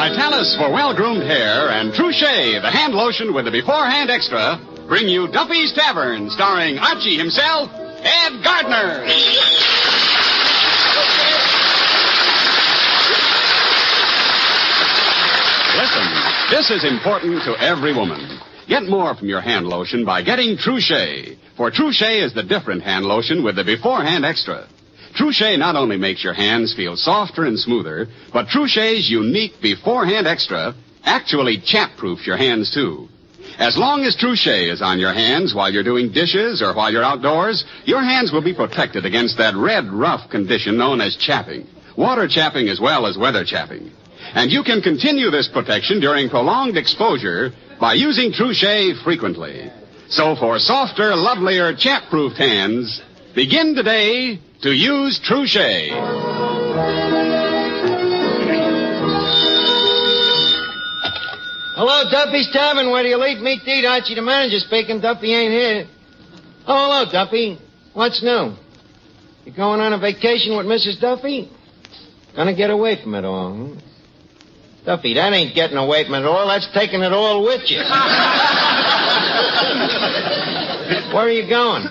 Vitalis for well-groomed hair and Truchet, the hand lotion with the beforehand extra, bring you Duffy's Tavern, starring Archie himself, Ed Gardner. Listen, this is important to every woman. Get more from your hand lotion by getting Truchet, for Truchet is the different hand lotion with the beforehand extra. Truchet not only makes your hands feel softer and smoother, but Truchet's unique beforehand extra actually chap-proofs your hands, too. As long as Truchet is on your hands while you're doing dishes or while you're outdoors, your hands will be protected against that red, rough condition known as chapping. Water chapping as well as weather chapping. And you can continue this protection during prolonged exposure by using Truchet frequently. So for softer, lovelier, chap-proofed hands, begin today to use Truchet. Hello, Duffy's Tavern. Where do you late meet to eat? Archie the Manager speaking. Duffy ain't here. Oh, hello, Duffy. What's new? You going on a vacation with Mrs. Duffy? Gonna get away from it all, huh? Duffy, that ain't getting away from it all. That's taking it all with you. Where are you going?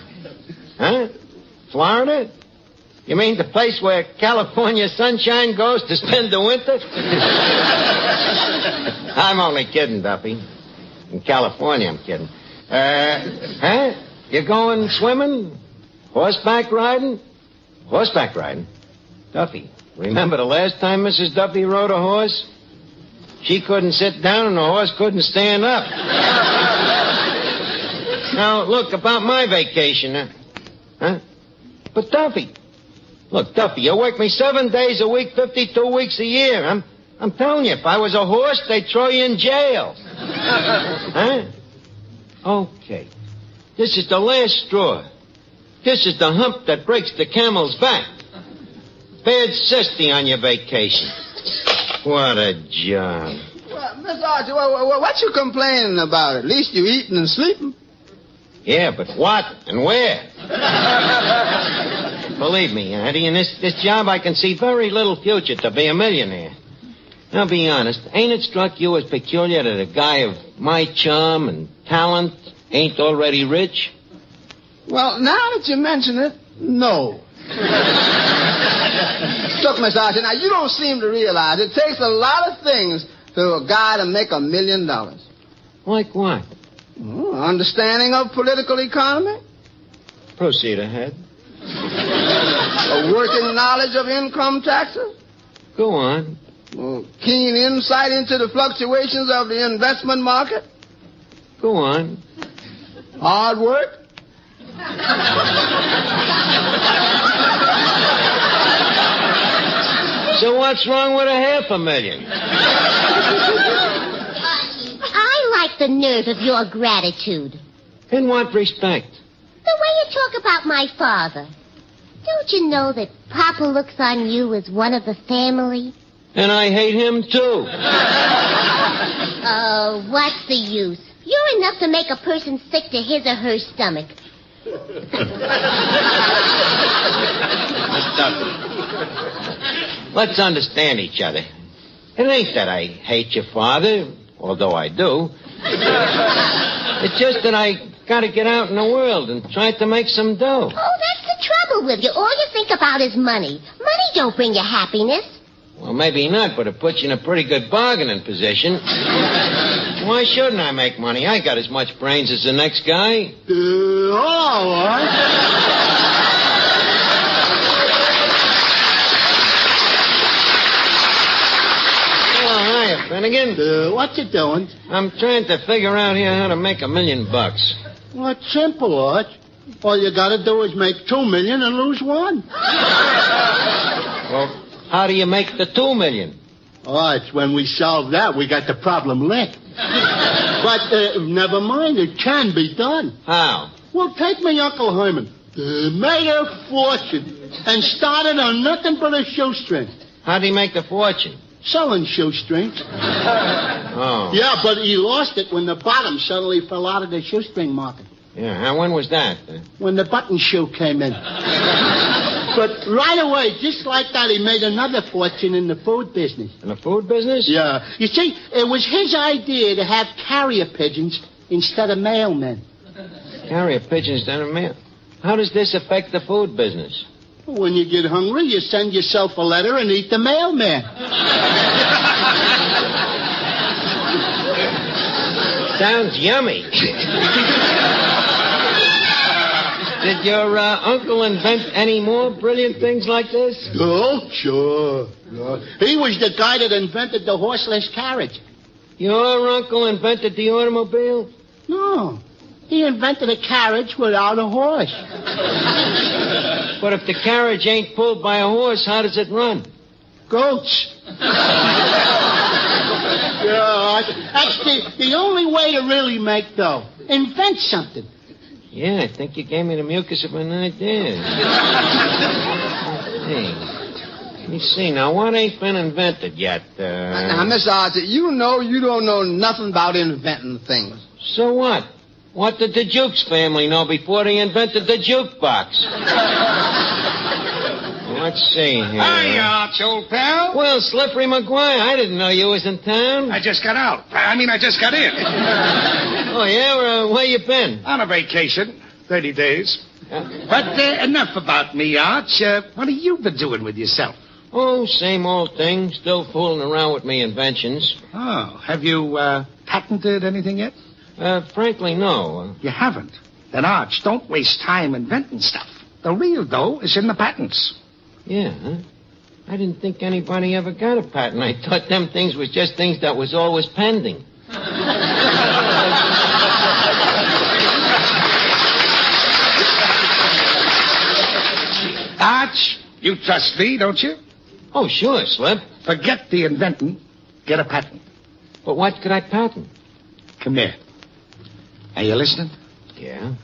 Huh? Florida? You mean the place where California sunshine goes to spend the winter? I'm only kidding, Duffy. In California, I'm kidding. Huh? You going swimming? Horseback riding? Horseback riding? Duffy, remember the last time Mrs. Duffy rode a horse? She couldn't sit down and the horse couldn't stand up. Now, look, about my vacation, huh? But, Duffy, look, Duffy, you work me 7 days a week, 52 weeks a year. I'm telling you, if I was a horse, they'd throw you in jail. Huh? Okay. This is the last straw. This is the hump that breaks the camel's back. Bad cysty on your vacation. What a job. Well, Miss Archie, what you complaining about? At least you eating and sleeping. Yeah, but what and where? Believe me, Auntie, in this job I can see very little future to be a millionaire. Now, be honest, ain't it struck you as peculiar that a guy of my charm and talent ain't already rich? Well, now that you mention it, no. Look, Miss Archie, now you don't seem to realize it takes a lot of things for a guy to make $1 million. Like what? Understanding of political economy. Proceed ahead. A working knowledge of income taxes. Go on. Keen insight into the fluctuations of the investment market. Go on. Hard work. So what's wrong with $500,000? I like the nerve of your gratitude. In what respect? The way you talk about my father. Don't you know that Papa looks on you as one of the family? And I hate him, too. Oh, what's the use? You're enough to make a person sick to his or her stomach. Let's understand each other. It ain't that I hate your father, although I do. It's just that I gotta get out in the world and try to make some dough. Oh, that's the trouble with you. All you think about is money. Money don't bring you happiness. Well, maybe not, but it puts you in a pretty good bargaining position. Why shouldn't I make money? I got as much brains as the next guy. All right. Finnegan? What you doing? I'm trying to figure out here how to make $1 million. Well, it's simple, Arch. All you gotta do is make $2 million and lose $1. Well, how do you make the $2 million? Arch, when we solve that, we got the problem licked. But never mind, it can be done. How? Well, take my Uncle Herman. Made a fortune and started on nothing but a shoestring. How'd he make the fortune? Selling shoestrings. Oh. Yeah, but he lost it when the bottom suddenly fell out of the shoestring market. Yeah, when was that? When the button shoe came in. But right away, just like that, he made another fortune in the food business. In the food business? Yeah. You see, it was his idea to have carrier pigeons instead of mailmen. Carrier pigeons instead of mail. How does this affect the food business? When you get hungry, you send yourself a letter and eat the mailman. Sounds yummy. Did your uncle invent any more brilliant things like this? Oh, sure. He was the guy that invented the horseless carriage. Your uncle invented the automobile? No. He invented a carriage without a horse. But if the carriage ain't pulled by a horse, how does it run? Goats. Yeah, that's the only way to really make dough. Invent something. Yeah, I think you gave me the mucus of an idea. Let me see. Now, what ain't been invented yet? Now, Mr. Archie, you know you don't know nothing about inventing things. So what? What did the Jukes family know before they invented the jukebox? Let's see here. Hi, Arch, old pal. Well, Slippery McGuire, I didn't know you was in town. I just got out. I just got in. Oh, yeah? Where you been? On a vacation. 30 days. But enough about me, Arch. What have you been doing with yourself? Oh, same old thing. Still fooling around with me inventions. Oh, have you patented anything yet? Frankly, no. You haven't? Then, Arch, don't waste time inventing stuff. The real dough is in the patents. Yeah, huh? I didn't think anybody ever got a patent. I thought them things was just things that was always pending. Arch, you trust me, don't you? Oh, sure, Slip. Forget the inventing. Get a patent. But what could I patent? Come here. Are you listening? Yeah.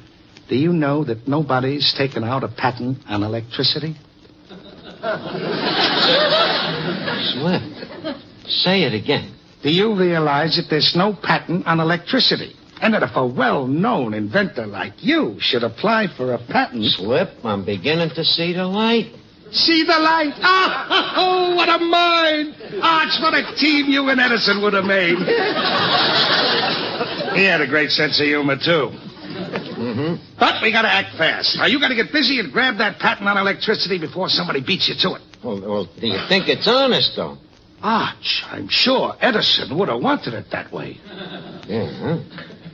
Do you know that nobody's taken out a patent on electricity? Slip. Say it again. Do you realize that there's no patent on electricity? And that if a well-known inventor like you should apply for a patent... Slip, I'm beginning to see the light. See the light? Oh, what a mind! Arch, what a team you and Edison would have made. He had a great sense of humor, too. Mm-hmm. But we gotta act fast. Now, you gotta get busy and grab that patent on electricity before somebody beats you to it. Well, do you think it's honest, though? Arch, I'm sure Edison would have wanted it that way. Yeah, huh?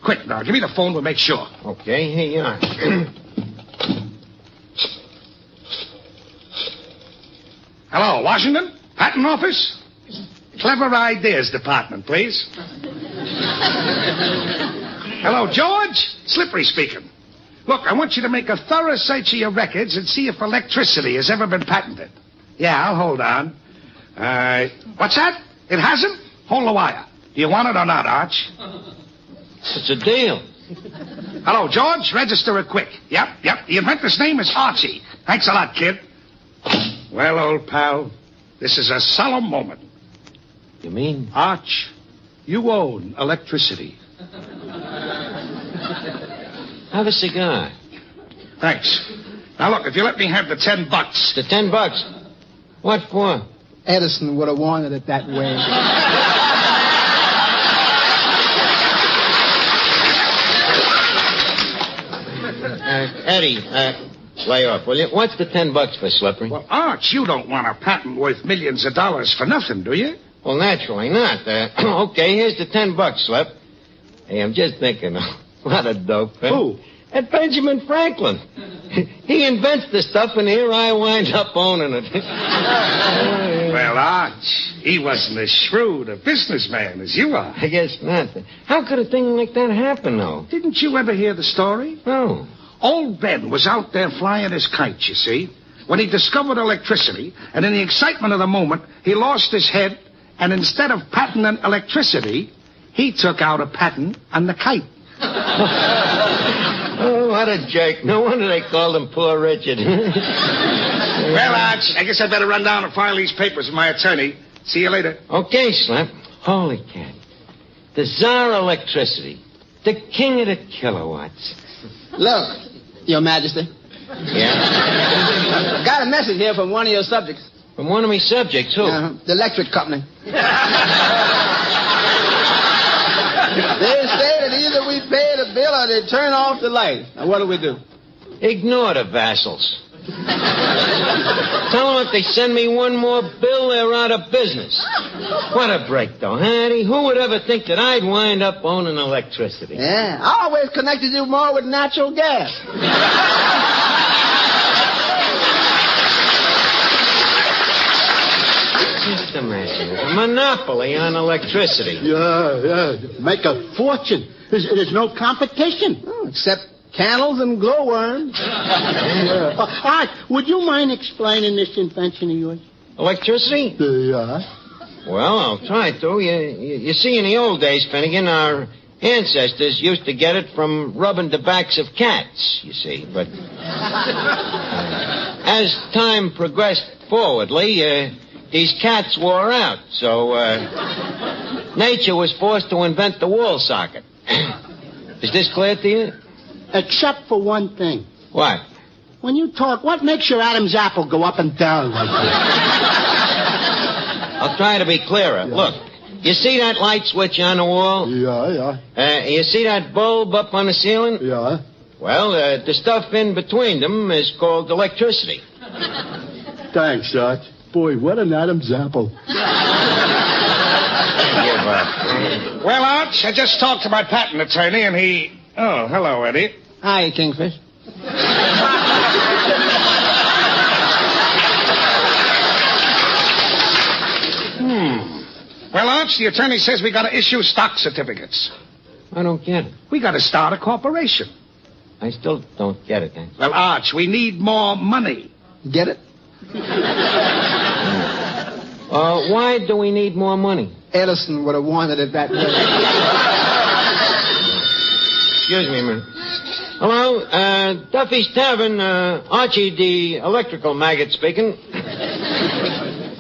Quick, now, give me the phone. We'll make sure. Okay, here you are. Hello, Washington? Patent office? Clever Ideas Department, please. Hello, George? Slippery speaking. Look, I want you to make a thorough search of your records and see if electricity has ever been patented. Yeah, I'll hold on. What's that? It hasn't? Hold the wire. Do you want it or not, Arch? It's a deal. Hello, George. Register it quick. Yep. The inventor's name is Archie. Thanks a lot, kid. Well, old pal, this is a solemn moment. You mean? Arch, you own electricity. Have a cigar. Thanks. Now, look, if you let me have the $10. The $10? What for? Edison would have wanted it that way. Eddie, lay off, will you? What's the $10 for, Slippery? Well, Arch, you don't want a patent worth millions of dollars for nothing, do you? Well, naturally not. Okay, here's the $10, Slip. Hey, I'm just thinking, what a dope. Who? At Benjamin Franklin. He invents the stuff, and here I wind up owning it. Well, Arch, he wasn't as shrewd a businessman as you are. I guess not. How could a thing like that happen, though? Didn't you ever hear the story? No. Old Ben was out there flying his kite, you see, when he discovered electricity, and in the excitement of the moment, he lost his head, and instead of patenting electricity, he took out a patent on the kite. Oh, what a jerk. No wonder they called him Poor Richard. Well, Arch, I guess I better run down and file these papers with my attorney. See you later. Okay, Slip. Holy cat. The Tsar electricity. The king of the kilowatts. Look, Your Majesty, Yeah? Got a message here from one of your subjects. From one of my subjects, who? The electric company. They say that either we pay the bill or they turn off the light. Now, what do we do? Ignore the vassals. Tell them if they send me one more bill, they're out of business. What a break, though, huh, Eddie? Who would ever think that I'd wind up owning electricity? Yeah, I always connected you more with natural gas. Just imagine it. A monopoly on electricity. Yeah. Make a fortune. There's no competition. Oh, except candles and glowworms. Art, would you mind explaining this invention of yours? Electricity? Yeah. Well, I'll try to. You see, in the old days, Finnegan, our ancestors used to get it from rubbing the backs of cats, you see. But as time progressed forwardly, these cats wore out, so nature was forced to invent the wall socket. Is this clear to you? Except for one thing. What? When you talk, what makes your Adam's apple go up and down like that? I'll try to be clearer. Yeah. Look, you see that light switch on the wall? Yeah. You see that bulb up on the ceiling? Yeah. Well, the stuff in between them is called electricity. Thanks, Art. Boy, what an Adam's apple. Well, Arch, I just talked to my patent attorney, and he... Oh, hello, Eddie. Hi, Kingfish. Well, Arch, the attorney says we got to issue stock certificates. I don't get it. We got to start a corporation. I still don't get it, then. Well, Arch, we need more money. Get it? Why do we need more money? Edison would have wanted it that way. Excuse me a minute. Hello, Duffy's Tavern, Archie the electrical maggot speaking.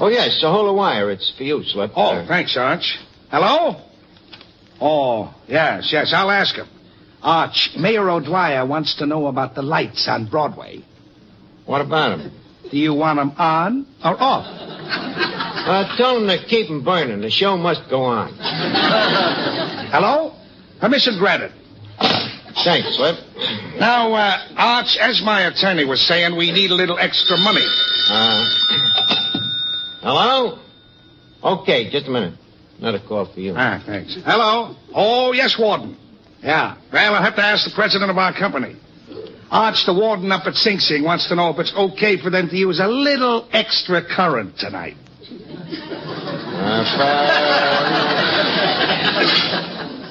Oh, yes, so hold the wire. It's for you, Slip. Oh, thanks, Arch. Hello? Oh, yes, I'll ask him. Arch, Mayor O'Dwyer wants to know about the lights on Broadway. What about him? Do you want them on or off? Tell him to keep them burning. The show must go on. Hello? Permission granted. Thanks, Slip. Now, Arch, as my attorney was saying, we need a little extra money. Hello? Okay, just a minute. Another call for you. Thanks. Hello? Oh, yes, Warden. Yeah. Well, I'll have to ask the president of our company. Arch, the warden up at Sing Sing, wants to know if it's okay for them to use a little extra current tonight.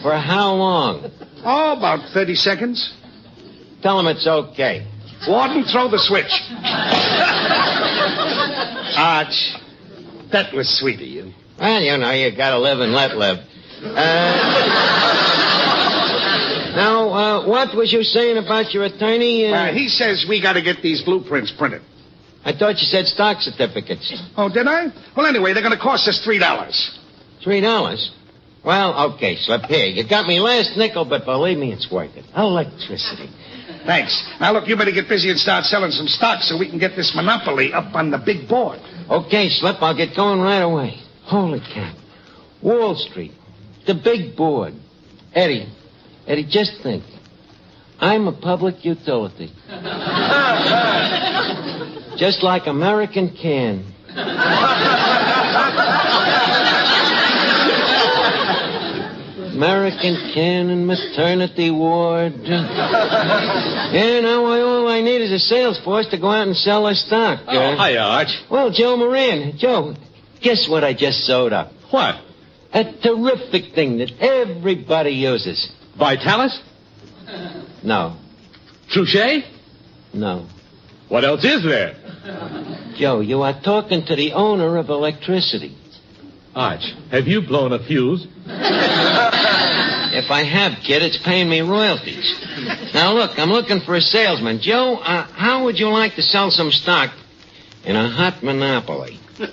For how long? Oh, about 30 seconds. Tell him it's okay. Warden, throw the switch. Arch, that was sweet of you. Well, you know, you gotta live and let live. Now, what was you saying about your attorney? He says we gotta get these blueprints printed. I thought you said stock certificates. Oh, did I? Well, anyway, they're gonna cost us $3. $3? Well, okay, Slip. Here, you got me last nickel, but believe me, it's worth it. Electricity. Thanks. Now, look, you better get busy and start selling some stock so we can get this monopoly up on the big board. Okay, Slip, I'll get going right away. Holy cow. Wall Street. The big board. Eddie, just think. I'm a public utility. Just like American can. American can and maternity ward. Yeah, now all I need is a sales force to go out and sell our stock. Hi, Arch. Well, Joe Moran. Joe, guess what I just sewed up? What? A terrific thing that everybody uses. Vitalis? No. Trouchet? No. What else is there? Joe, you are talking to the owner of electricity. Arch, have you blown a fuse? If I have, kid, it's paying me royalties. Now, look, I'm looking for a salesman. Joe, how would you like to sell some stock in a hot monopoly. Why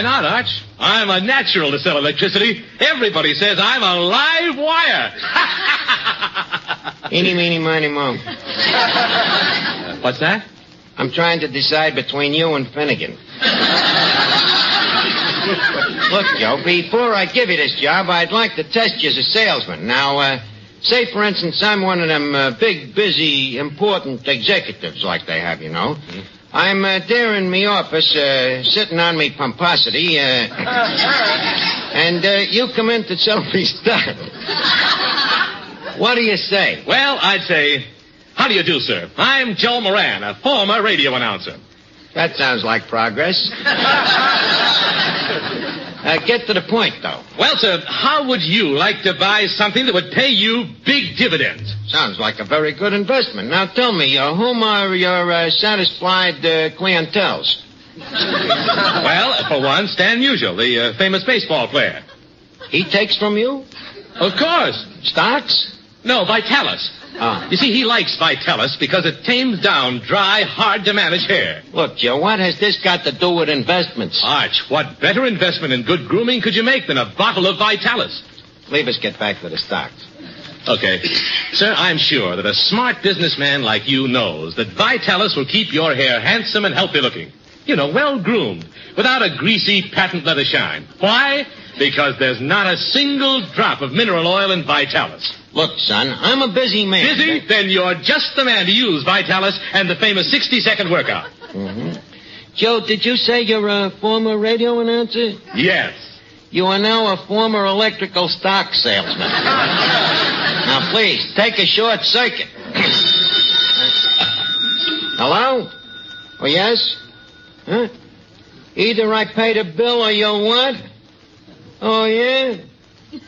not, Arch? I'm a natural to sell electricity. Everybody says I'm a live wire. Eeny, meeny, miny, mo. What's that? I'm trying to decide between you and Finnegan. Look, Joe, before I give you this job, I'd like to test you as a salesman. Now, say, for instance, I'm one of them big, busy, important executives like they have, you know. Mm-hmm. I'm there in me office, sitting on me pomposity, and you come in to sell me stuff. What do you say? Well, I'd say, how do you do, sir? I'm Joe Moran, a former radio announcer. That sounds like progress. Get to the point, though. Well, sir, how would you like to buy something that would pay you big dividends? Sounds like a very good investment. Now, tell me, whom are your satisfied clienteles? Well, for one, Stan Musial, the famous baseball player. He takes from you? Of course. Stocks? No, Vitalis. You see, he likes Vitalis because it tames down dry, hard-to-manage hair. Look, Joe, what has this got to do with investments? Arch, what better investment in good grooming could you make than a bottle of Vitalis? Leave us get back to the stocks. Okay. Sir, I'm sure that a smart businessman like you knows that Vitalis will keep your hair handsome and healthy looking. You know, well-groomed, without a greasy patent leather shine. Why? Because there's not a single drop of mineral oil in Vitalis. Look, son, I'm a busy man. Busy? Then you're just the man to use Vitalis and the famous 60-second workout. Mm-hmm. Joe, did you say you're a former radio announcer? Yes. You are now a former electrical stock salesman. Now, please, take a short circuit. Hello? Oh, yes? Huh? Either I paid a bill or you'll what? Oh, yeah?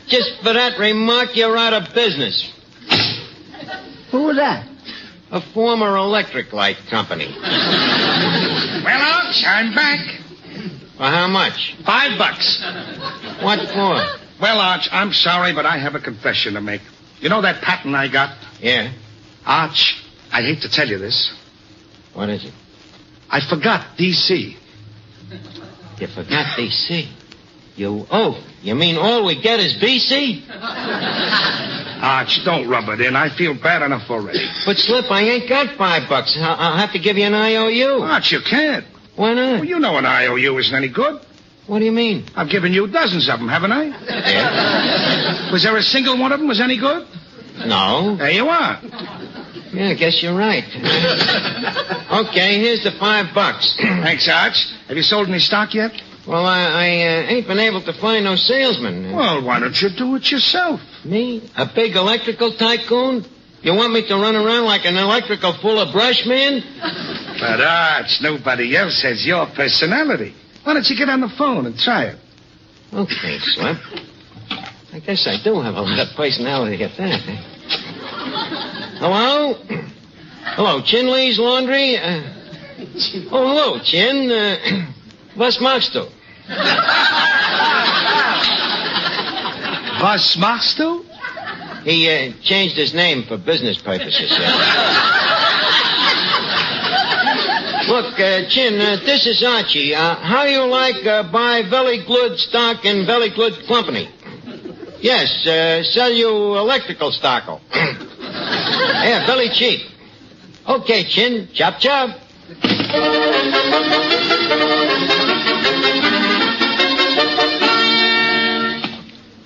Just for that remark, you're out of business. Who was that? A former electric light company. Well, Arch, I'm back. For how much? $5. What for? Well, Arch, I'm sorry, but I have a confession to make. You know that patent I got? Yeah. Arch, I hate to tell you this. What is it? I forgot D.C. You forgot D.C.? You mean all we get is BC? Arch, don't rub it in. I feel bad enough already. But, Slip, I ain't got $5. I'll have to give you an IOU. Arch, you can't. Why not? Well, you know an IOU isn't any good. What do you mean? I've given you dozens of them, haven't I? Yeah. Was there a single one of them was any good? No. There you are. Yeah, I guess you're right. Okay, here's the $5. Thanks, Arch. Have you sold any stock yet? Well, I ain't been able to find no salesman. Well, why don't you do it yourself? Me? A big electrical tycoon? You want me to run around like an electrical full of brush, man? But, Arch, nobody else has your personality. Why don't you get on the phone and try it? Okay, Slip. I guess I do have a lot of personality at that. Hello? Hello, Chinley's Laundry? Hello, Chin. Was machst du? Was machst du? He changed his name for business purposes. Look, Chin, this is Archie. How you like buy Velly Glud stock in Velly Glud Company? Yes, sell you electrical stock. Yeah, very cheap. Okay, Chin. Chop, chop.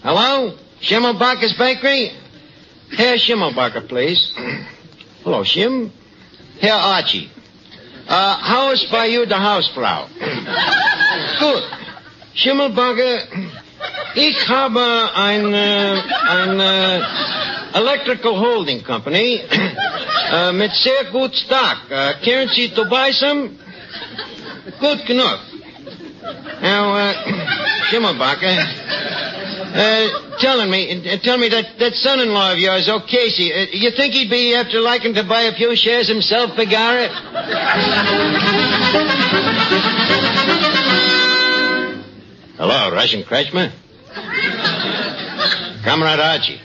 Hello? Schimmelbacher's Bakery? Herr Schimmelbacher, please. Hello, Schim. Herr Archie. How ist bei you the Hausfrau? Gut. Schimmelbacher, ich habe ein Electrical Holding Company mit sehr gut Stock. Can't Sie to buy some? Good enough. Now, Schimmelbacher, tell me that son-in-law of yours, Casey, you think he'd be after liking to buy a few shares himself, Begara? Hello, Russian Kretschmer. Comrade Archie.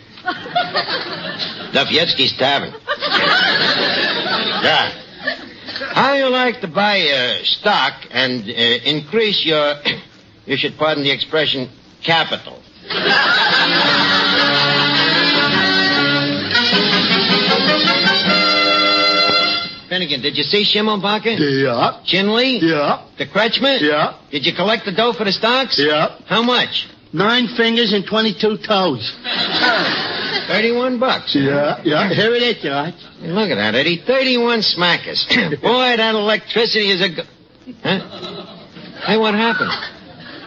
Duffy's Tavern. Yeah. How you like to buy stock and increase your, you should pardon the expression, capital? Finnegan, did you see Schimmelbacher? Yeah. Chinley? Yeah. The Kretschmer? Yeah. Did you collect the dough for the stocks? Yeah. How much? 9 fingers and 22 toes. $31. Yeah. Here it is, George. Hey, look at that, Eddie. 31 smackers. Boy, that electricity is a... Huh? Hey, what happened?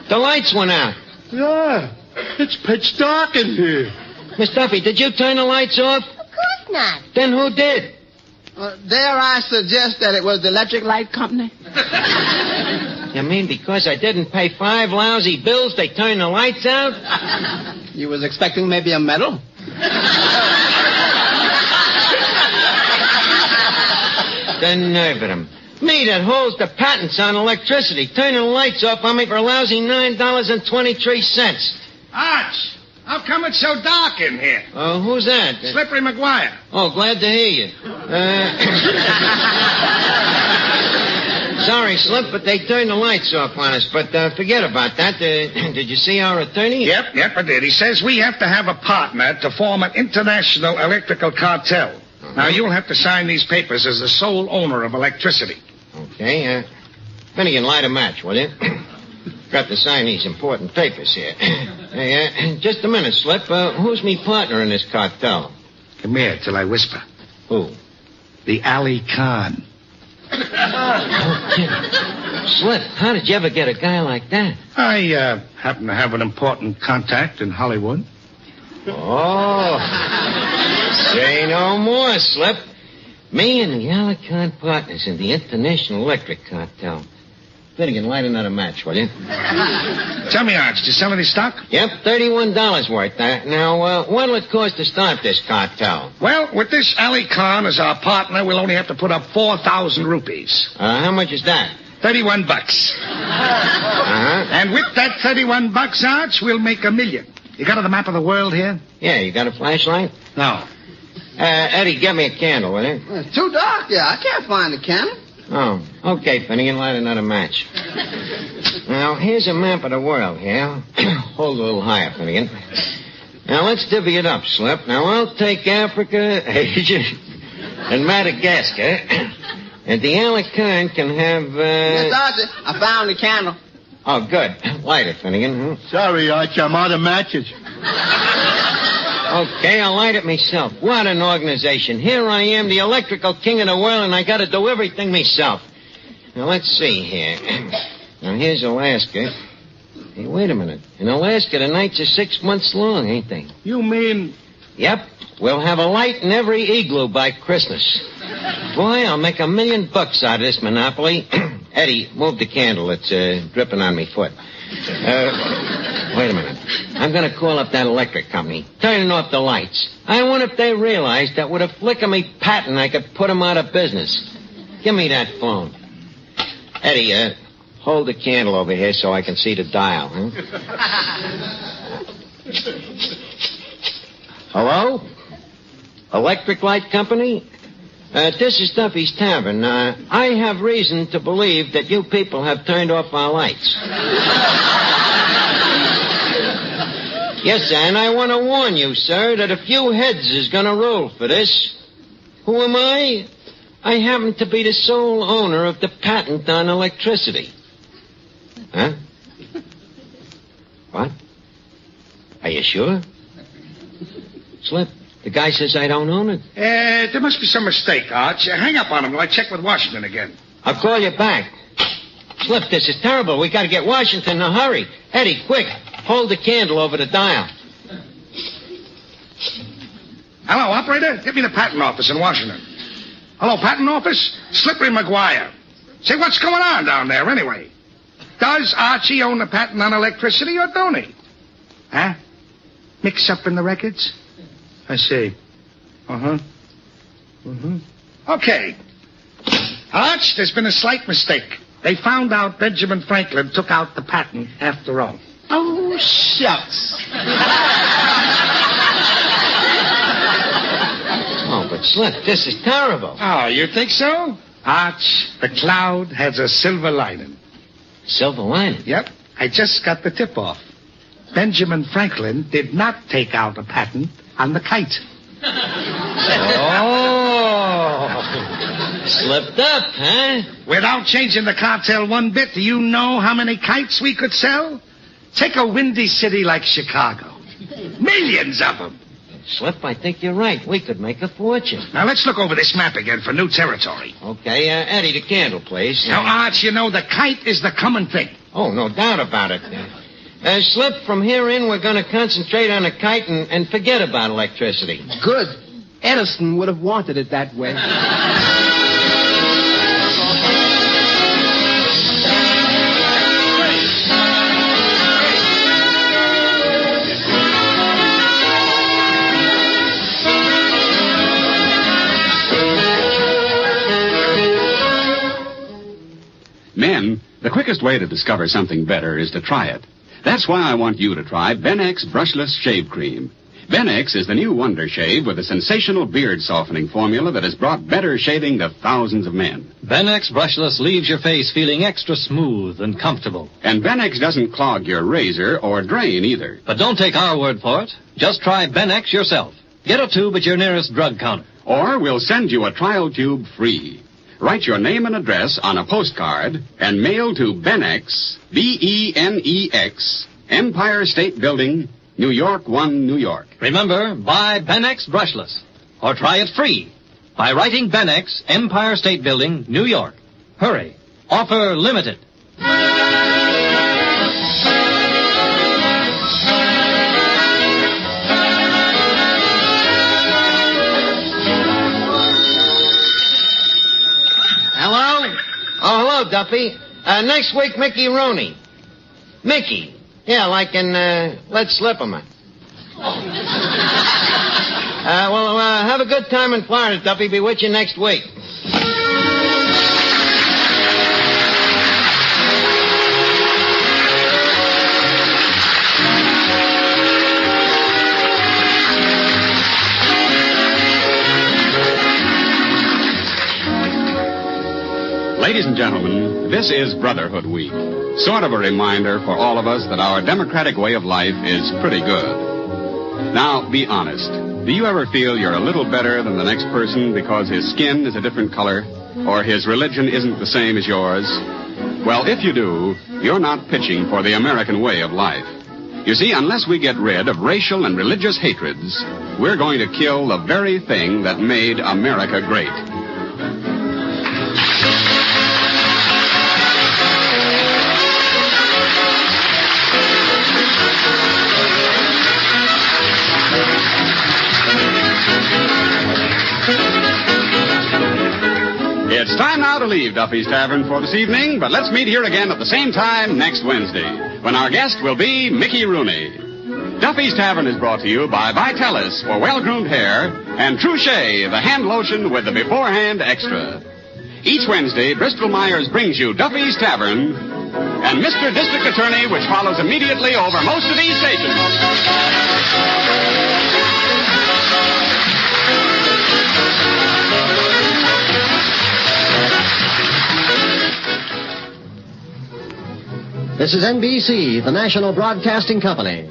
The lights went out. Yeah. It's pitch dark in here. Miss Duffy, did you turn the lights off? Of course not. Then who did? Dare I suggest that it was the electric light company? You mean because I didn't pay 5 lousy bills, they turned the lights out? You was expecting maybe a medal? The nerve of them. Me that holds the patents on electricity. Turning the lights off on me for a lousy $9.23. Arch, how come it's so dark in here? Oh, who's that? Slippery McGuire. Oh, glad to hear you. Sorry, Slip, but they turned the lights off on us. But forget about that. Did you see our attorney? Yep, I did. He says we have to have a partner to form an international electrical cartel. Now, you'll have to sign these papers as the sole owner of electricity. Okay, Finnegan, light a match, will you? Got to sign these important papers here. Hey, just a minute, Slip. Who's me partner in this cartel? Come here till I whisper. Who? The Ali Khan. Slip, how did you ever get a guy like that? I happen to have an important contact in Hollywood. Oh. Say no more, Slip. Me and the Alicant partners in the International Electric Cartel. Finnegan, light another match, will you? Tell me, Arch, did you sell any stock? Yep, $31 worth. Now, what'll it cost to start this cartel? Well, with this Ali Khan as our partner, we'll only have to put up 4,000 rupees. How much is that? $31. And with that $31, Arch, we'll make $1 million. You got the map of the world here? Yeah, you got a flashlight? No. Eddie, get me a candle, will you? It's too dark here. I can't find the candle. Oh, okay, Finnegan, light another match. Now, here's a map of the world here. Hold a little higher, Finnegan. Now, let's divvy it up, Slip. Now, I'll take Africa, Asia, and Madagascar. And the Alicant can have, Yes, Archie, I found the candle. Oh, good. Light it, Finnegan. Sorry, Archie, I'm out of matches. Okay, I'll light it myself. What an organization. Here I am, the electrical king of the world, and I got to do everything myself. Now, let's see here. Now, here's Alaska. Hey, wait a minute. In Alaska, the nights are 6 months long, ain't they? You mean... Yep. We'll have a light in every igloo by Christmas. Boy, I'll make $1 million out of this monopoly. Eddie, move the candle. It's dripping on me foot. Wait a minute. I'm going to call up that electric company, turning off the lights. I wonder if they realize that with a flick of me patent, I could put them out of business. Give me that phone. Eddie, hold the candle over here so I can see the dial, huh? Hello? Electric Light Company? This is Duffy's Tavern. I have reason to believe that you people have turned off our lights. Yes, sir, and I want to warn you, sir, that a few heads is going to roll for this. Who am I? I happen to be the sole owner of the patent on electricity. Huh? What? Are you sure? Slip. The guy says I don't own it. There must be some mistake, Arch. Hang up on him while I check with Washington again. I'll call you back. Slip, this is terrible. We got to get Washington in a hurry. Eddie, quick. Hold the candle over the dial. Hello, operator. Get me the patent office in Washington. Hello, patent office? Slippery McGuire. Say, what's going on down there anyway? Does Archie own the patent on electricity or don't he? Huh? Mix up in the records? I see. Uh-huh. Mm-hmm. Okay. Arch, there's been a slight mistake. They found out Benjamin Franklin took out the patent after all. Oh, shucks. Oh, but Slip, this is terrible. Oh, you think so? Arch, the cloud has a silver lining. Silver lining? Yep, I just got the tip-off. Benjamin Franklin did not take out a patent on the kite. Oh, slipped up, huh? Without changing the cartel one bit, do you know how many kites we could sell? Take a windy city like Chicago. Millions of them. Slip, I think you're right. We could make a fortune. Now, let's look over this map again for new territory. Okay, Eddie, the candle, please. Now, Arch, you know the kite is the common thing. Oh, no doubt about it. Slip, from here in, we're going to concentrate on a kite and forget about electricity. Good. Edison would have wanted it that way. Men, the quickest way to discover something better is to try it. That's why I want you to try Ben-X Brushless Shave Cream. Ben-X is the new wonder shave with a sensational beard softening formula that has brought better shaving to thousands of men. Ben-X Brushless leaves your face feeling extra smooth and comfortable. And Ben-X doesn't clog your razor or drain either. But don't take our word for it. Just try Ben-X yourself. Get a tube at your nearest drug counter. Or we'll send you a trial tube free. Write your name and address on a postcard and mail to Ben-X, B-E-N-E-X, Empire State Building, New York 1, New York. Remember, buy Ben-X Brushless. Or try it free by writing Ben-X, Empire State Building, New York. Hurry. Offer limited. Oh, hello, Duffy. Next week, Mickey Rooney. Mickey. Yeah, like in Let's Slip 'em. Have a good time in Florida, Duffy. Be with you next week. Ladies and gentlemen, this is Brotherhood Week. Sort of a reminder for all of us that our democratic way of life is pretty good. Now, be honest. Do you ever feel you're a little better than the next person because his skin is a different color or his religion isn't the same as yours? Well, if you do, you're not pitching for the American way of life. You see, unless we get rid of racial and religious hatreds, we're going to kill the very thing that made America great. It's time now to leave Duffy's Tavern for this evening, but let's meet here again at the same time next Wednesday, when our guest will be Mickey Rooney. Duffy's Tavern is brought to you by Vitalis for well-groomed hair and Trouchet, the hand lotion with the beforehand extra. Each Wednesday, Bristol Myers brings you Duffy's Tavern and Mr. District Attorney, which follows immediately over most of these stations. This is NBC, the national broadcasting company.